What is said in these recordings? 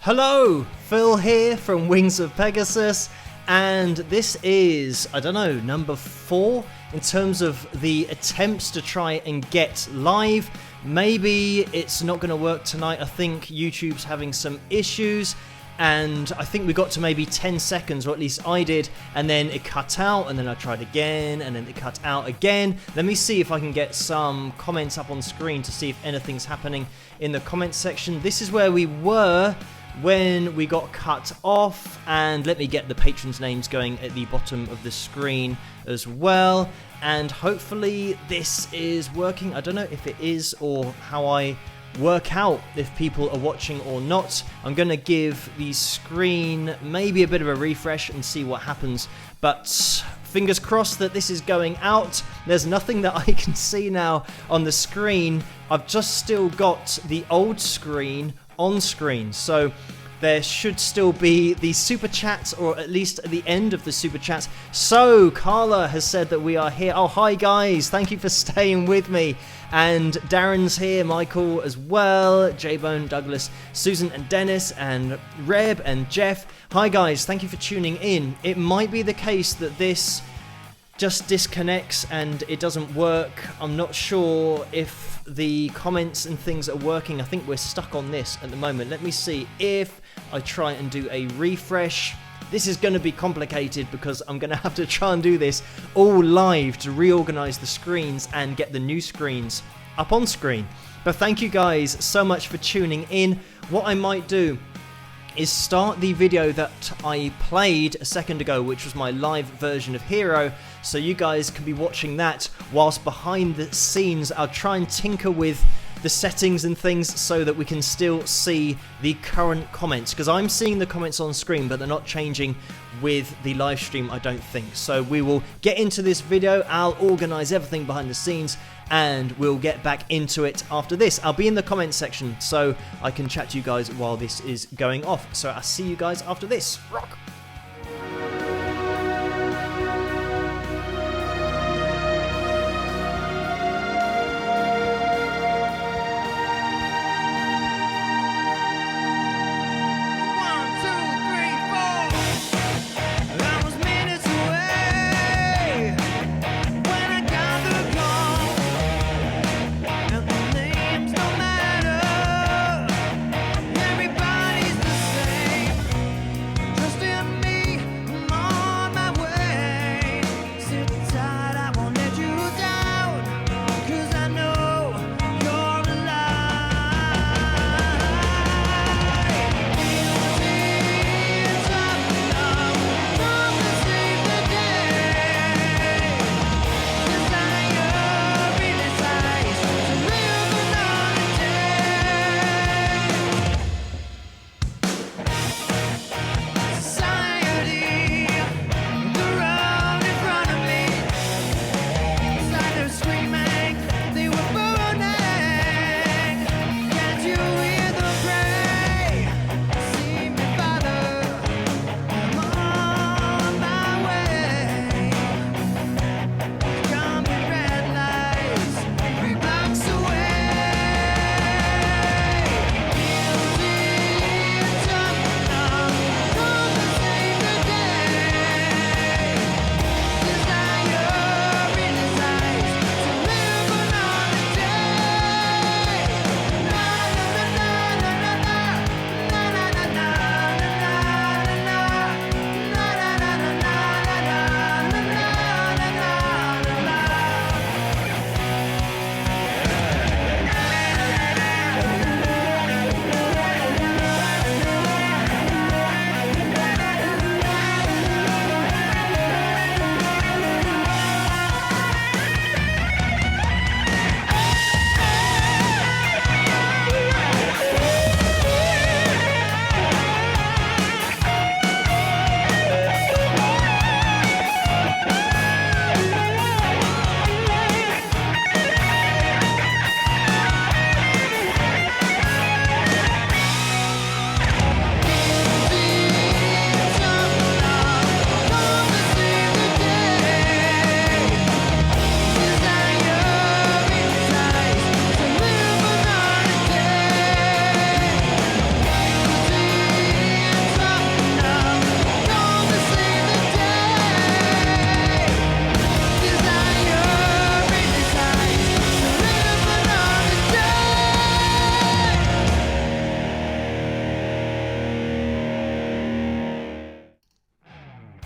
Hello, Phil here from Wings of Pegasus, and this is, I don't know, number 4 in terms of the attempts to try and get live. Maybe it's not going to work tonight. I think YouTube's having some issues, and I think we got to maybe 10 seconds, or at least I did, and then it cut out, and then I tried again, and then it cut out again. Let me see if I can get some comments up on screen to see if anything's happening in the comments section. This is where we were when we got cut off, and let me get the patrons' names going at the bottom of the screen as well, and hopefully this is working. I don't know if it is or how I work out if people are watching or not. I'm gonna give the screen maybe a bit of a refresh and see what happens, but fingers crossed that this is going out. There's nothing that I can see now on the screen. I've just still got the old screen on screen, so there should still be the super chats, or at least at the end of the super chats. So Carla has said that we are here. Oh, hi guys, thank you for staying with me. And Darren's here, Michael as well, J-Bone, Douglas, Susan and Dennis, and Reb and Jeff. Hi guys, thank you for tuning in. It might be the case that this just disconnects and it doesn't work. I'm not sure if the comments and things are working. I think we're stuck on this at the moment. Let me see if I try and do a refresh. This is going to be complicated because I'm going to have to try and do this all live to reorganize the screens and get the new screens up on screen. But thank you guys so much for tuning in. What I might do is start the video that I played a second ago, which was my live version of Hero, so you guys can be watching that whilst behind the scenes I'll try and tinker with the settings and things so that we can still see the current comments, because I'm seeing the comments on screen but they're not changing with the live stream, I don't think. So we will get into this video, I'll organize everything behind the scenes, and we'll get back into it after this. I'll be in the comments section so I can chat to you guys while this is going off. So I'll see you guys after this. Rock! Just in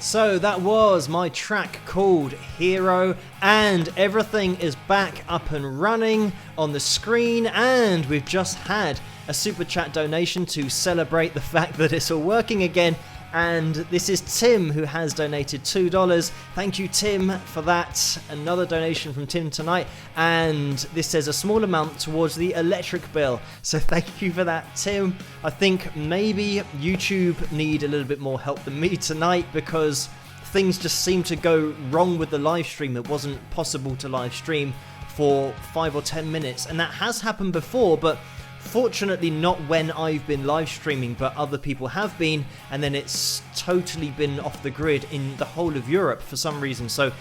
So that was my track called Hero, and everything is back up and running on the screen, and we've just had a super chat donation to celebrate the fact that it's all working again. And this is Tim, who has donated $2. Thank you, Tim, for that. Another donation from Tim tonight. And this says a small amount towards the electric bill. So thank you for that, Tim. I think maybe YouTube need a little bit more help than me tonight, because things just seem to go wrong with the live stream. It wasn't possible to live stream for 5 or 10 minutes. And that has happened before, but fortunately not when I've been live streaming, but other people have been, and then it's totally been off the grid in the whole of Europe for some reason. So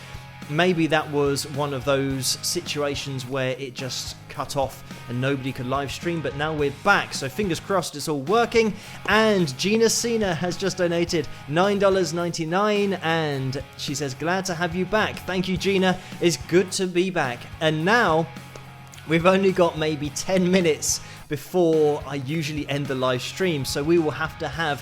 maybe that was one of those situations where it just cut off and nobody could live stream, but now we're back, so fingers crossed it's all working. And Gina Cena has just donated $9.99, and she says, glad to have you back. Thank you, Gina. It's good to be back. And now we've only got maybe 10 minutes before I usually end the live stream, so we will have to have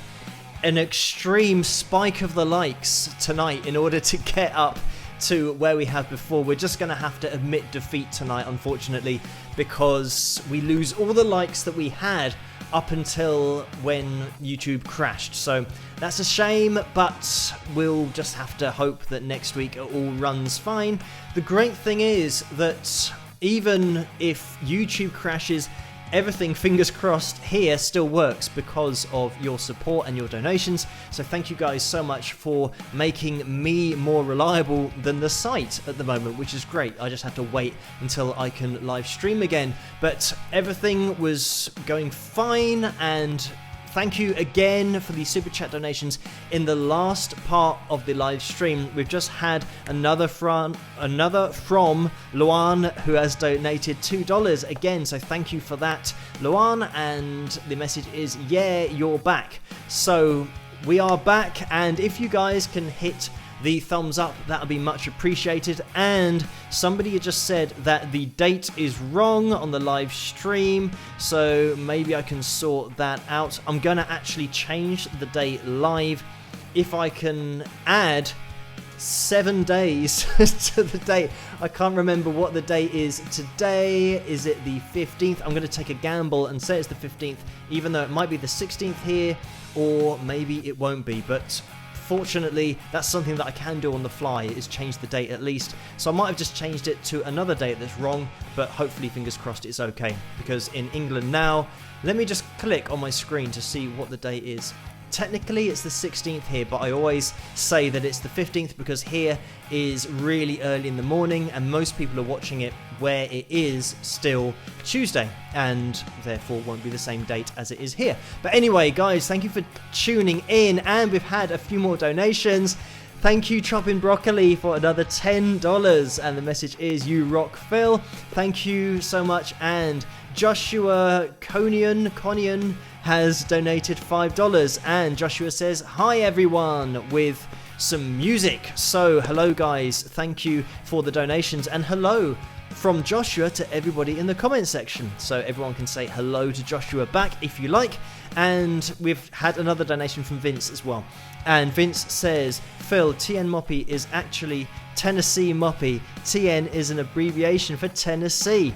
an extreme spike of the likes tonight in order to get up to where we have before. We're just going to have to admit defeat tonight, unfortunately, because we lose all the likes that we had up until when YouTube crashed. So that's a shame, but we'll just have to hope that next week it all runs fine. The great thing is that even if YouTube crashes, everything, fingers crossed, here still works because of your support and your donations. So thank you guys so much for making me more reliable than the site at the moment, which is great. I just have to wait until I can live stream again. But everything was going fine, and thank you again for the super chat donations in the last part of the live stream. We've just had another from Luan, who has donated $2 again. So thank you for that, Luan. And the message is, yeah, you're back. So we are back, and if you guys can hit the thumbs up, that would be much appreciated. And somebody had just said that the date is wrong on the live stream, so maybe I can sort that out. I'm going to actually change the date live if I can add 7 days to the date. I can't remember what the date is today. Is it the 15th? I'm going to take a gamble and say it's the 15th, even though it might be the 16th here, or maybe it won't be. But fortunately, that's something that I can do on the fly, is change the date at least. So I might have just changed it to another date that's wrong, but hopefully, fingers crossed, it's okay. Because in England now, let me just click on my screen to see what the date is. Technically, it's the 16th here, but I always say that it's the 15th because here is really early in the morning, and most people are watching it where it is still Tuesday, and therefore won't be the same date as it is here. But anyway, guys, thank you for tuning in, and we've had a few more donations. Thank you, Chopping Broccoli, for another $10, and the message is, you rock, Phil. Thank you so much. And Joshua Conian has donated $5, and Joshua says, hi everyone, with some music. So hello guys, thank you for the donations, and hello from Joshua to everybody in the comment section, so everyone can say hello to Joshua back if you like. And we've had another donation from Vince as well, and Vince says, Phil, TN Moppy is actually Tennessee Moppy. TN is an abbreviation for Tennessee.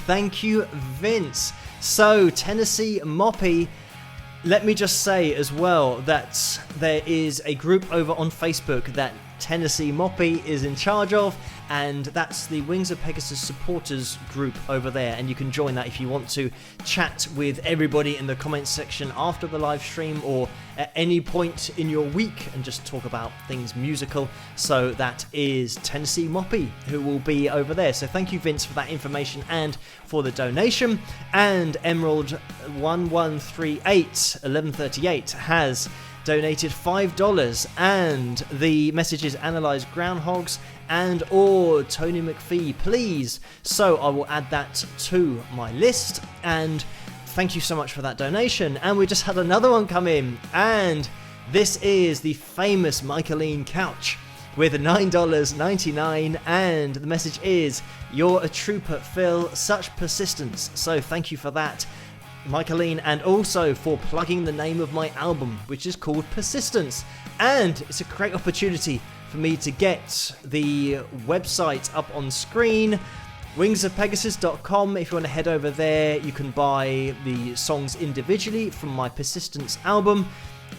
Thank you, Vince. So Tennessee Moppy, let me just say as well that there is a group over on Facebook that Tennessee Moppy is in charge of, and that's the Wings of Pegasus supporters group over there, and you can join that if you want to chat with everybody in the comments section after the live stream or at any point in your week and just talk about things musical. So that is Tennessee Moppy who will be over there. So thank you, Vince, for that information and for the donation. And Emerald 1138 has donated $5, and the message is analyze groundhogs and or Tony McPhee, please. So I will add that to my list, and thank you so much for that donation. And we just had another one come in, and this is the famous Michaeline Couch with $9.99, and the message is, you're a trooper, Phil, such persistence. So thank you for that. Michaeline, and also for plugging the name of my album, which is called Persistence. And it's a great opportunity for me to get the website up on screen, wingsofpegasus.com. If you want to head over there, you can buy the songs individually from my Persistence album,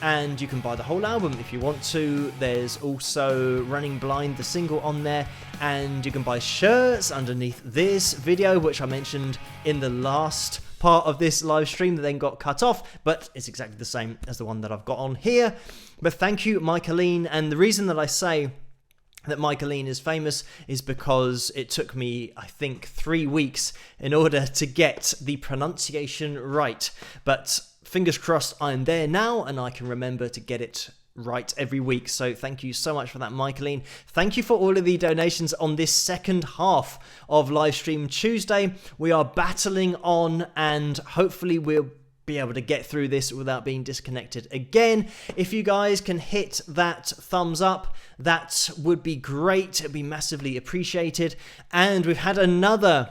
and you can buy the whole album if you want to. There's also Running Blind, the single, on there, and you can buy shirts underneath this video, which I mentioned in the last part of this live stream that then got cut off, but it's exactly the same as the one that I've got on here. But thank you, Michaeline, and the reason that I say that Michaeline is famous is because it took me, I think, 3 weeks in order to get the pronunciation right, but fingers crossed I'm there now and I can remember to get it right every week. So thank you so much for that, Michaeline. Thank you for all of the donations on this second half of Livestream Tuesday. We are battling on, and hopefully we'll be able to get through this without being disconnected again. If you guys can hit that thumbs up, that would be great. It'd be massively appreciated. And we've had another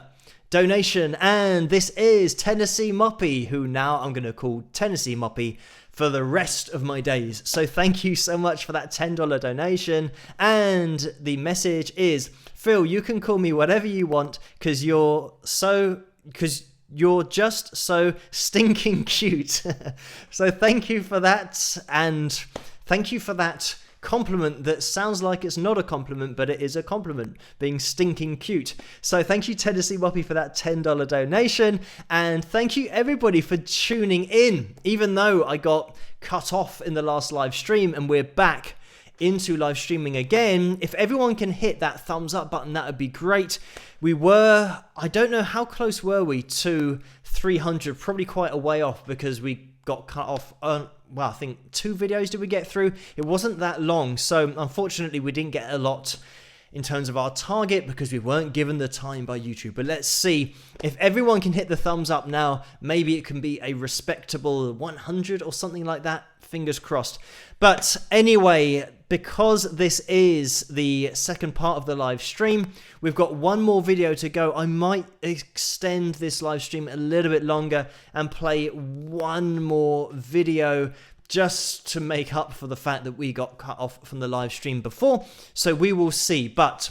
donation, and this is Tennessee Moppy, who now I'm going to call Tennessee Moppy for the rest of my days. So thank you so much for that $10 donation. And the message is, Phil, you can call me whatever you want because you're just so stinking cute. So thank you for that, and thank you for that compliment that sounds like it's not a compliment, but it is a compliment, being stinking cute. So thank you, Tennessee Moppy, for that $10 donation, and thank you everybody for tuning in. Even though I got cut off in the last live stream and we're back into live streaming again, if everyone can hit that thumbs up button, that would be great. We were, I don't know, how close were we to 300? Probably quite a way off because we got cut off on, well, I think 2 videos did we get through. It wasn't that long, so unfortunately we didn't get a lot in terms of our target because we weren't given the time by YouTube. But let's see if everyone can hit the thumbs up now. Maybe it can be a respectable 100 or something like that. Fingers crossed. But anyway, because this is the second part of the live stream, we've got one more video to go. I might extend this live stream a little bit longer and play one more video just to make up for the fact that we got cut off from the live stream before. So we will see. But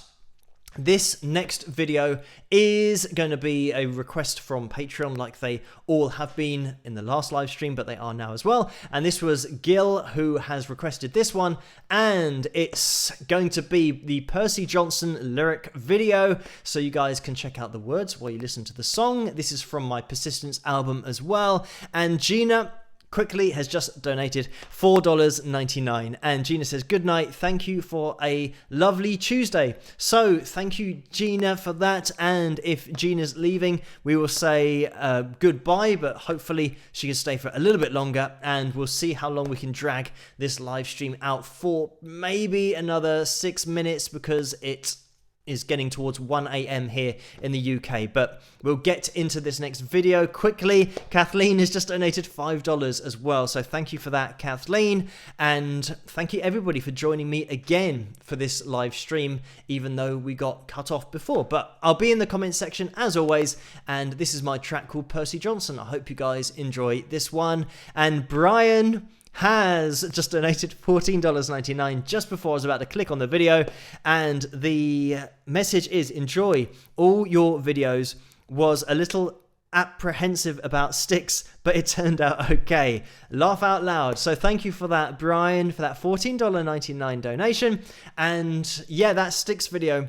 this next video is going to be a request from Patreon, like they all have been in the last live stream, but they are now as well. And this was Gil who has requested this one, and it's going to be the Percy Johnson lyric video, so you guys can check out the words while you listen to the song. This is from my Persistence album as well. And Gina quickly has just donated $4.99, and Gina says, good night, thank you for a lovely Tuesday. So thank you, Gina, for that. And if Gina's leaving, we will say goodbye, but hopefully she can stay for a little bit longer, and we'll see how long we can drag this live stream out for. Maybe another 6 minutes because it's is getting towards 1 a.m. here in the UK, but we'll get into this next video quickly. Kathleen has just donated $5 as well, so thank you for that, Kathleen, and thank you everybody for joining me again for this live stream, even though we got cut off before. But I'll be in the comments section as always, and this is my track called Percy Johnson. I hope you guys enjoy this one. And Brian has just donated $14.99 just before I was about to click on the video, and the message is, enjoy all your videos, was a little apprehensive about sticks, but it turned out okay. Laugh out loud. So thank you for that, Brian, for that $14.99 donation. And yeah, that sticks video,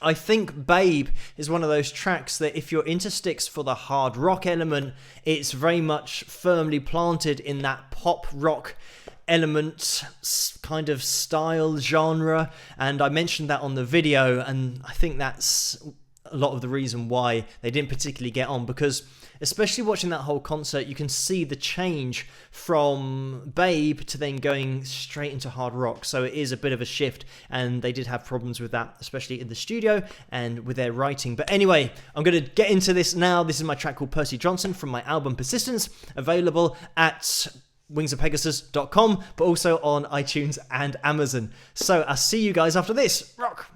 I think Babe is one of those tracks that if you're into sticks for the hard rock element, it's very much firmly planted in that pop rock element kind of style genre, and I mentioned that on the video, and I think that's a lot of the reason why they didn't particularly get on, because especially watching that whole concert, you can see the change from Babe to then going straight into hard rock. So it is a bit of a shift, and they did have problems with that, especially in the studio and with their writing. But anyway, I'm going to get into this now. This is my track called Percy Johnson from my album Persistence, available at wingsofpegasus.com, but also on iTunes and Amazon. So I'll see you guys after this. Rock!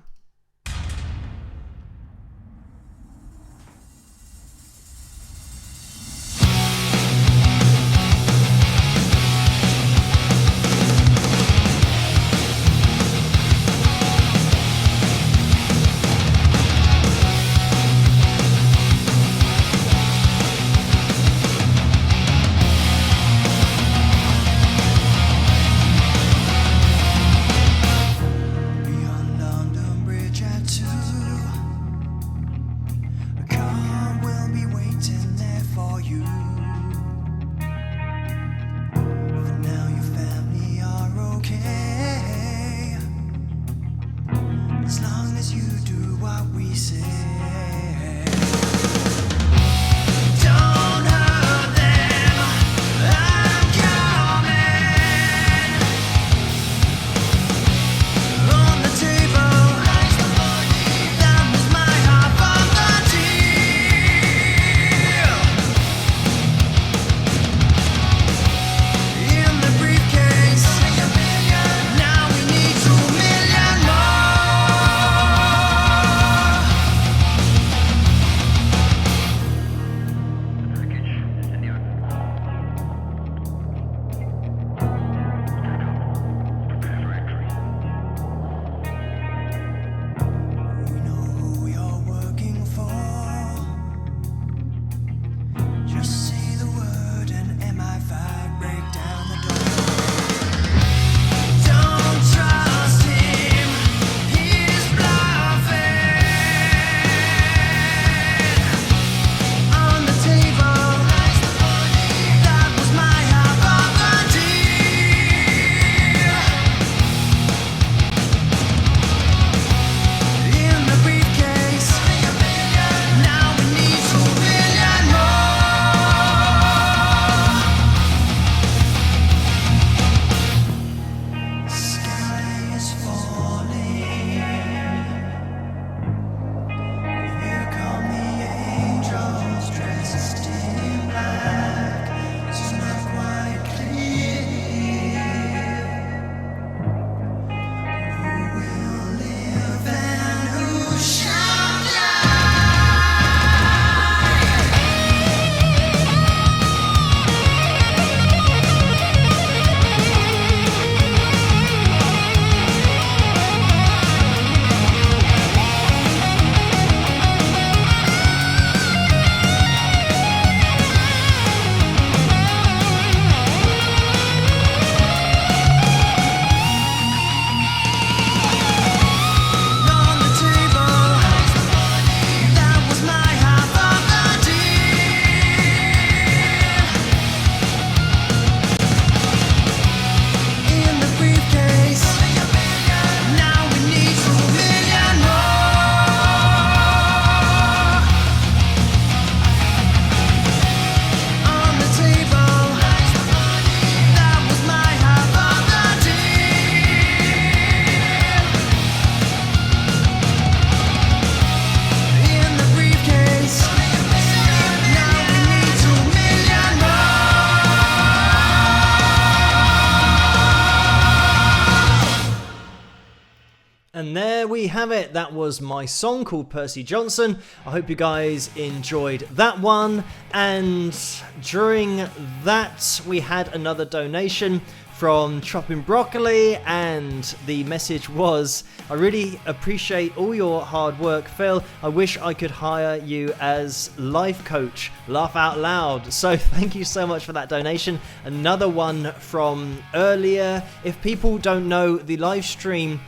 you have it. That was my song called Percy Johnson. I hope you guys enjoyed that one. And during that, we had another donation from Chopping Broccoli, and the message was, I really appreciate all your hard work, Phil. I wish I could hire you as life coach. Laugh out loud. So thank you so much for that donation. Another one from earlier. If people don't know, the live stream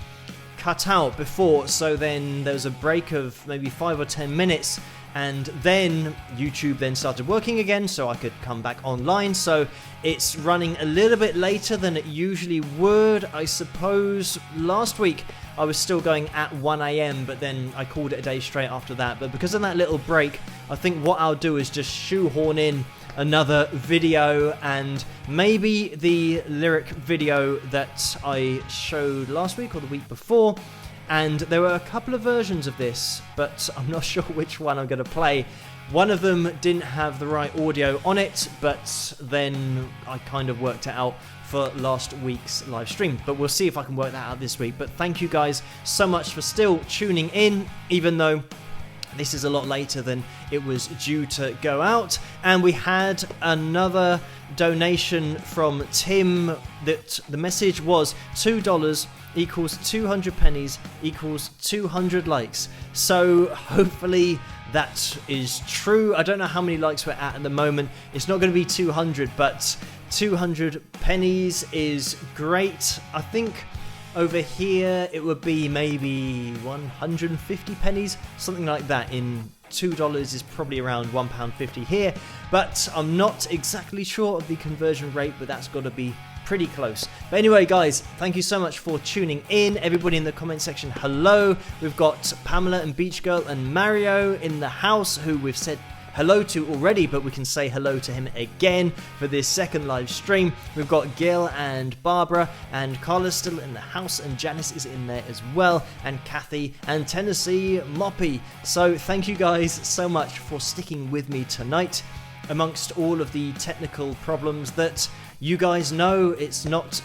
cut out before, so then there was a break of maybe 5 or 10 minutes, and then YouTube then started working again so I could come back online. So it's running a little bit later than it usually would. I suppose last week I was still going at 1 AM, but then I called it a day straight after that. But because of that little break, I think what I'll do is just shoehorn in another video, and maybe the lyric video that I showed last week or the week before. And there were a couple of versions of this, but I'm not sure which one I'm going to play. One of them didn't have the right audio on it, but then I kind of worked it out for last week's live stream. But we'll see if I can work that out this week. But thank you guys so much for still tuning in, even though this is a lot later than it was due to go out. And we had another donation from Tim that the message was $2 equals 200 pennies equals 200 likes. So hopefully that is true. I don't know how many likes we're at the moment. It's not going to be 200, but 200 pennies is great. I think over here it would be maybe 150 pennies, something like that. In $2 is probably around £1.50 here, but I'm not exactly sure of the conversion rate, but that's got to be pretty close. But anyway, guys, thank you so much for tuning in. Everybody in the comment section, hello. We've got Pamela and Beach Girl and Mario in the house, who we've said hello to already, but we can say hello to him again for this second live stream. We've got Gil and Barbara, and Carla's still in the house, and Janice is in there as well, and Kathy and Tennessee Moppy. So thank you guys so much for sticking with me tonight amongst all of the technical problems that you guys know. It's not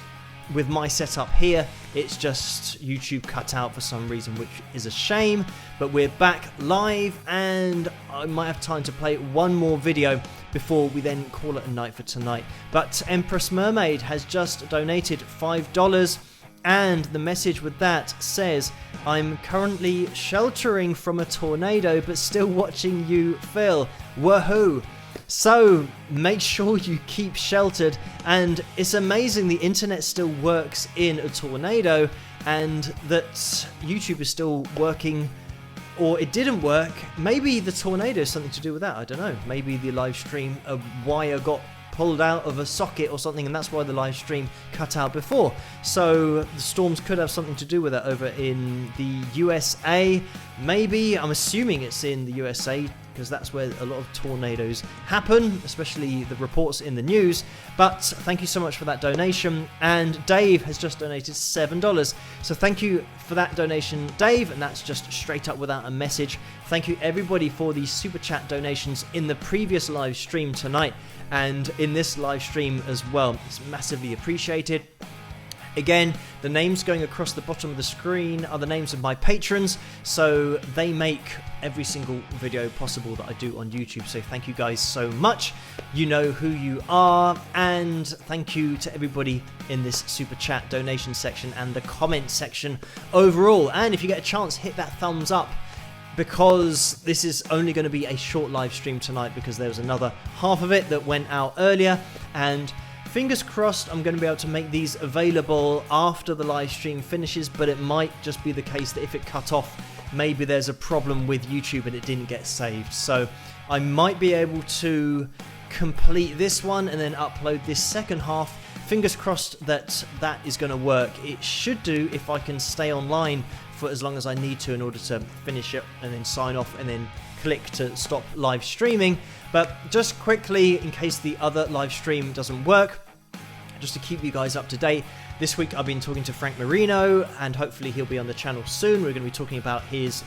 with my setup here, it's just YouTube cut out for some reason, which is a shame. But we're back live, and I might have time to play one more video before we then call it a night for tonight. But Empress Mermaid has just donated $5, and the message with that says, I'm currently sheltering from a tornado but still watching you, Phil. Woohoo! So make sure you keep sheltered, and it's amazing the internet still works in a tornado, and that YouTube is still working, or it didn't work. Maybe the tornado is something to do with that, I don't know. Maybe the live stream, a wire got pulled out of a socket or something, and that's why the live stream cut out before. So the storms could have something to do with that over in the USA. Maybe, I'm assuming it's in the USA, because that's where a lot of tornadoes happen, especially the reports in the news. But thank you so much for that donation. And Dave has just donated $7. So thank you for that donation, Dave. And that's just straight up without a message. Thank you everybody for the super chat donations in the previous live stream tonight, and in this live stream as well. It's massively appreciated. Again, the names going across the bottom of the screen are the names of my patrons, so they make every single video possible that I do on YouTube. So thank you guys so much. You know who you are, and thank you to everybody in this super chat donation section and the comment section overall. And if you get a chance, hit that thumbs up, because this is only going to be a short live stream tonight, because there was another half of it that went out earlier, and fingers crossed I'm going to be able to make these available after the live stream finishes. But it might just be the case that if it cut off, maybe there's a problem with YouTube and it didn't get saved. So I might be able to complete this one and then upload this second half. Fingers crossed that that is going to work. It should do if I can stay online for as long as I need to in order to finish it and then sign off and then click to stop live streaming. But just quickly, in case the other live stream doesn't work, just to keep you guys up to date, this week I've been talking to Frank Marino, and hopefully he'll be on the channel soon. We're going to be talking about his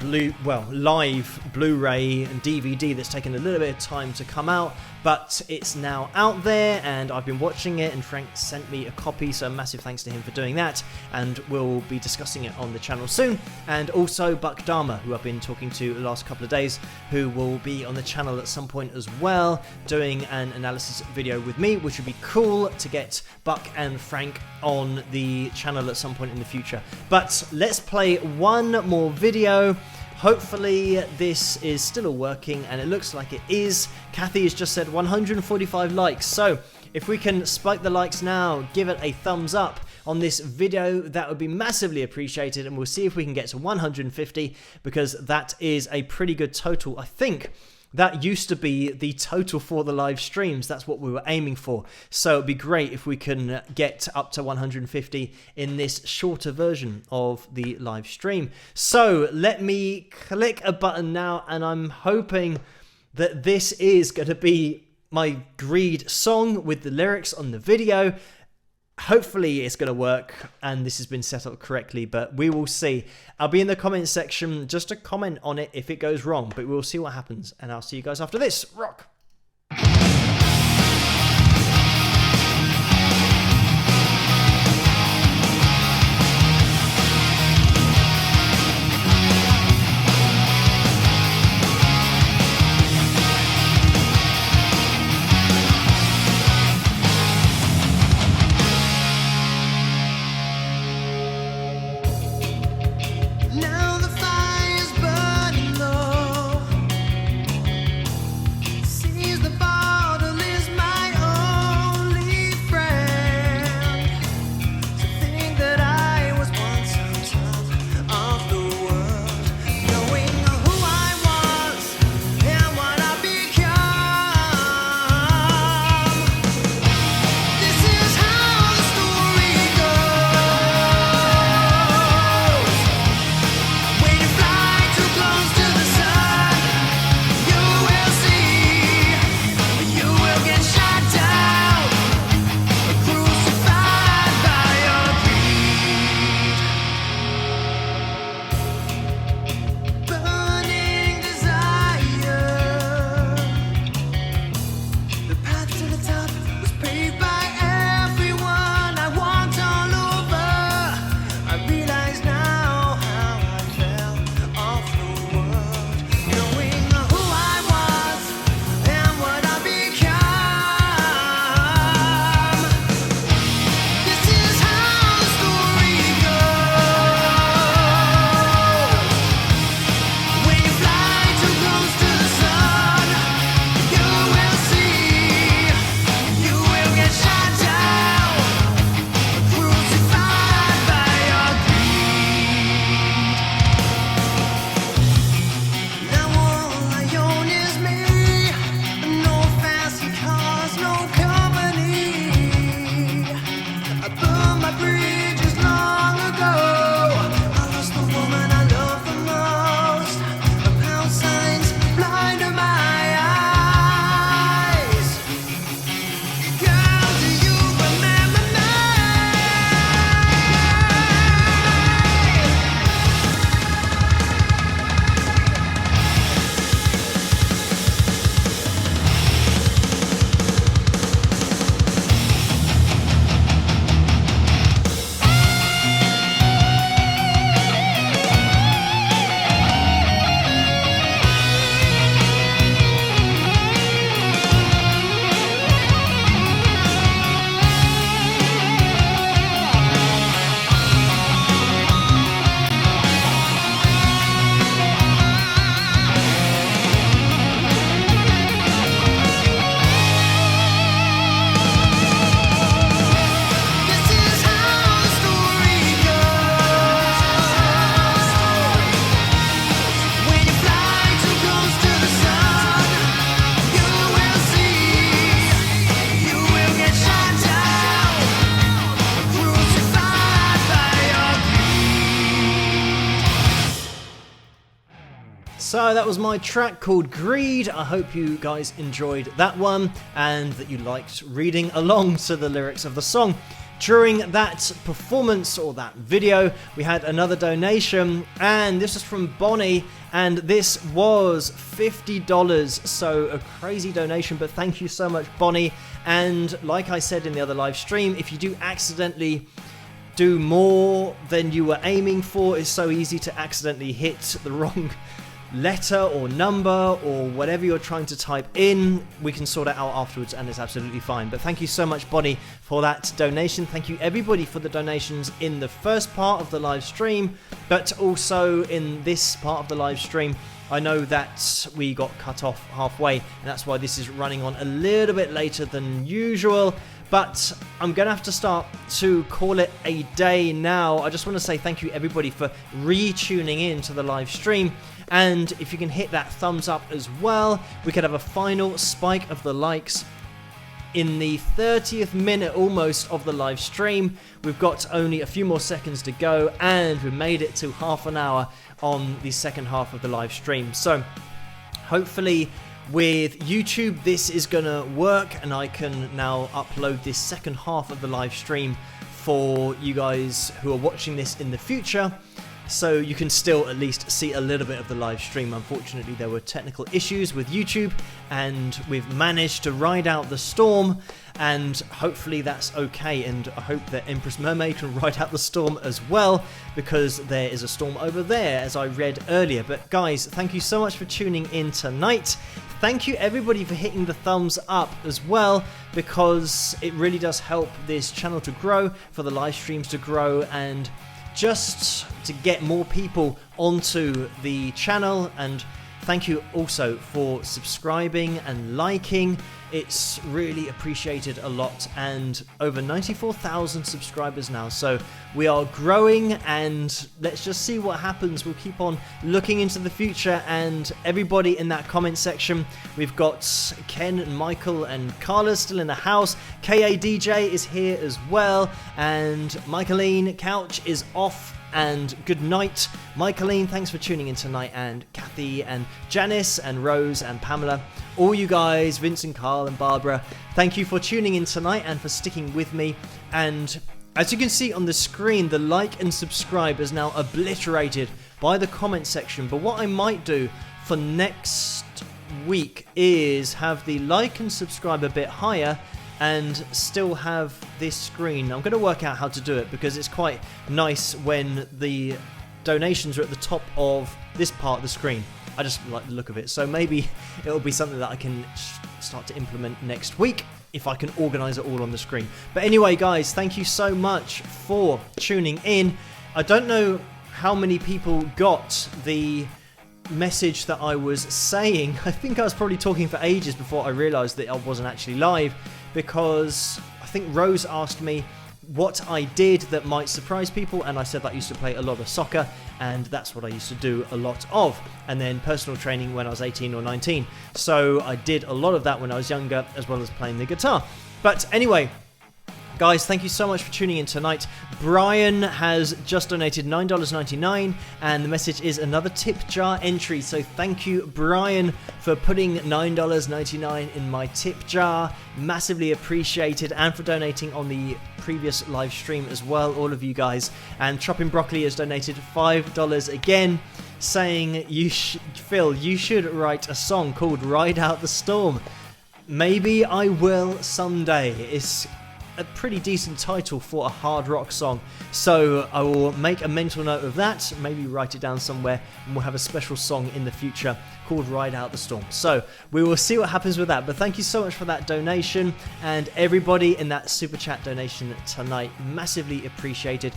live Blu-ray and DVD that's taken a little bit of time to come out, but it's now out there and I've been watching it, and Frank sent me a copy, so massive thanks to him for doing that, and we'll be discussing it on the channel soon. And also Buck Dharma, who I've been talking to the last couple of days, who will be on the channel at some point as well, doing an analysis video with me, which would be cool to get Buck and Frank on the channel at some point in the future. But let's play one more video. Hopefully this is still working, and it looks like it is. Kathy has just said 145 likes, so if we can spike the likes now, give it a thumbs up on this video, that would be massively appreciated, and we'll see if we can get to 150, because that is a pretty good total. I think that used to be the total for the live streams. That's what we were aiming for. So it'd be great if we can get up to 150 in this shorter version of the live stream. So let me click a button now, and I'm hoping that this is going to be my Greed song with the lyrics on the video. Hopefully it's going to work and this has been set up correctly, but we will see. I'll be in the comments section just to comment on it if it goes wrong, but we'll see what happens, and I'll see you guys after this. Rock! Now the fire's burning low. Sees the bottle is my only friend. To think that I was once on top of the world, knowing who I was and what I become. This is how the story goes. When you fly too close to the sun, you will see, you will get shot down, crucified by your greed. Burning desire. The path to the top was paved by everyone I want all over. I realize now how I fell off the world, knowing who I was and what I become. This is how the story goes. When you fly too close to the sun, you will see, you will get shot down, crucified by your greed. Now all I own is me, no fancy cars, no company. I burned my bridges long ago. I lost the woman I love the most. The pound signs blinded my eyes. Girl, do you remember me? This is how the story goes. When you fly too close to the sun, you will see, you will get shot down, crucified by your greed. So that was my track called Greed. I hope you guys enjoyed that one and that you liked reading along to the lyrics of the song. During that performance or that video, we had another donation, and this is from Bonnie, and this was $50. So a crazy donation, but thank you so much, Bonnie. And like I said in the other live stream, if you do accidentally do more than you were aiming for, it's so easy to accidentally hit the wrong letter or number or whatever you're trying to type in. We can sort it out afterwards, and it's absolutely fine. But thank you so much, Bonnie, for that donation. Thank you everybody for the donations in the first part of the live stream, but also in this part of the live stream. I know that we got cut off halfway, and that's why this is running on a little bit later than usual. But I'm going to have to start to call it a day now. I just want to say thank you everybody for re-tuning in to the live stream. And if you can hit that thumbs up as well, we could have a final spike of the likes in the 30th minute almost of the live stream. We've got only a few more seconds to go, and we made it to half an hour on the second half of the live stream. So hopefully with YouTube this is gonna work, and I can now upload this second half of the live stream for you guys who are watching this in the future, so you can still at least see a little bit of the live stream. Unfortunately, there were technical issues with YouTube, and we've managed to ride out the storm, and hopefully that's okay. And I hope that Empress Mermaid can ride out the storm as well, because there is a storm over there, as I read earlier. But guys, thank you so much for tuning in tonight. Thank you everybody for hitting the thumbs up as well, because it really does help this channel to grow, for the live streams to grow, and just to get more people onto the channel. And thank you also for subscribing and liking. It's really appreciated a lot, and over 94,000 subscribers now, so we are growing, and let's just see what happens. We'll keep on looking into the future. And everybody in that comment section, we've got Ken and Michael and Carla still in the house. KADJ is here as well, and Michaeline Couch is off. And good night, Michaeline. Thanks for tuning in tonight. And Kathy and Janice and Rose and Pamela, all you guys, Vincent, Carl and Barbara, thank you for tuning in tonight and for sticking with me. And as you can see on the screen, the like and subscribe is now obliterated by the comment section. But what I might do for next week is have the like and subscribe a bit higher, and still have this screen. I'm going to work out how to do it, because it's quite nice when the donations are at the top of this part of the screen. I just like the look of it. So maybe it'll be something that I can start to implement next week, if I can organize it all on the screen. But anyway, guys, thank you so much for tuning in. I don't know how many people got the message that I was saying. I think I was probably talking for ages before I realized that I wasn't actually live, because I think Rose asked me what I did that might surprise people, and I said that I used to play a lot of soccer, and that's what I used to do a lot of, and then personal training when I was 18 or 19. So I did a lot of that when I was younger, as well as playing the guitar. But anyway, guys, thank you so much for tuning in tonight. Brian has just donated $9.99, and the message is another tip jar entry. So thank you, Brian, for putting $9.99 in my tip jar. Massively appreciated, and for donating on the previous live stream as well, all of you guys. And Chopping Broccoli has donated $5 again, saying, Phil, you should write a song called Ride Out the Storm. Maybe I will someday. It's a pretty decent title for a hard rock song, so I will make a mental note of that, maybe write it down somewhere, and we'll have a special song in the future called Ride Out the Storm. So we will see what happens with that. But thank you so much for that donation, and everybody in that super chat donation tonight, massively appreciated.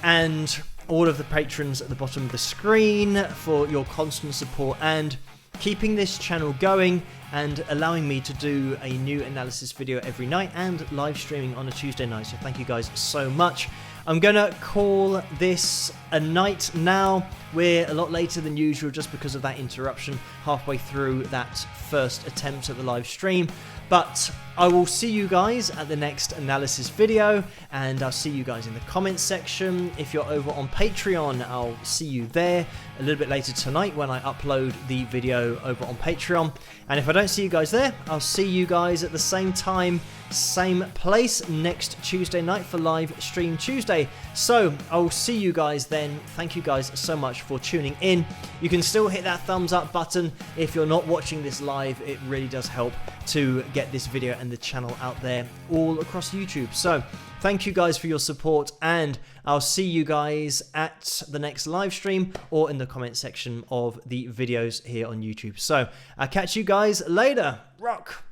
And all of the patrons at the bottom of the screen for your constant support and keeping this channel going, and allowing me to do a new analysis video every night and live streaming on a Tuesday night. So thank you guys so much. I'm gonna call this a night now. We're a lot later than usual just because of that interruption halfway through that first attempt at the live stream. But I will see you guys at the next analysis video, and I'll see you guys in the comments section. If you're over on Patreon, I'll see you there a little bit later tonight when I upload the video over on Patreon. And if I don't see you guys there, I'll see you guys at the same time, same place next Tuesday night for Live Stream Tuesday. So I'll see you guys then. Thank you guys so much for tuning in. You can still hit that thumbs up button if you're not watching this live. It really does help to get this video and the channel out there all across YouTube. So thank you guys for your support, and I'll see you guys at the next live stream or in the comment section of the videos here on YouTube. So I'll catch you guys later. Rock!